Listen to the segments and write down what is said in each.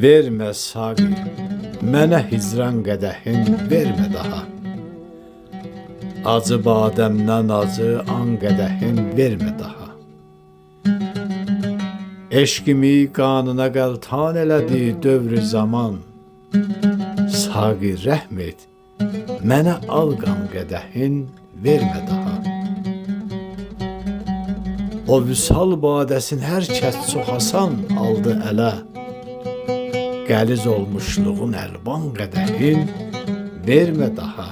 Vermə saqi, mənə hicran qədəhin vermə daha. Acı badəmdən acı an qədəhin vermə daha. Eşqimi qanına qəltan elədi dövrü zaman. Saqi rəhm et, mənə al qan qədəhin vermə daha. O vüsal badəsin hər kəs çox asan aldı ələ. Qəliz olmuşluğun əlvan qədəhin vermə daha.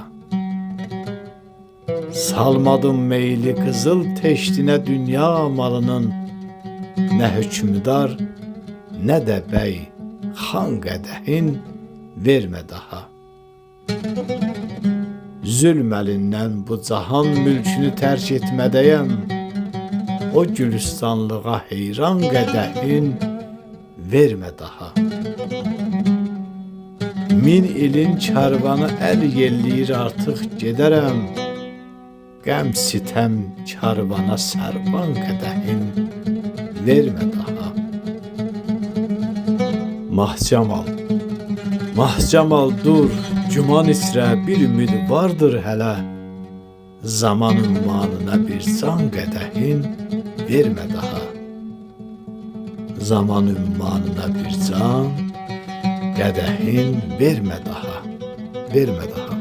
Salmadım meyli qızıl teştinə dünya malının, nə hökmdar, nə də bəy xan qədəhin vermə daha. Zülm əlindən bu cahan mülkünü tərk etmədəyəm. O gülüstanlığa heyran qədəhin vermə daha. Min ilin kərvanı əl yelləyir artıq gedərəm. Qəm sitəm kərvana sərvan qədəhin vermə daha. Mahcamal, Mahcamal dur, güman içrə bir ümid vardır hələ. Zaman ümmanına bir can qədəhin vermə daha. Zaman ümmanına bir can qədəhin vermə daha. Vermə daha.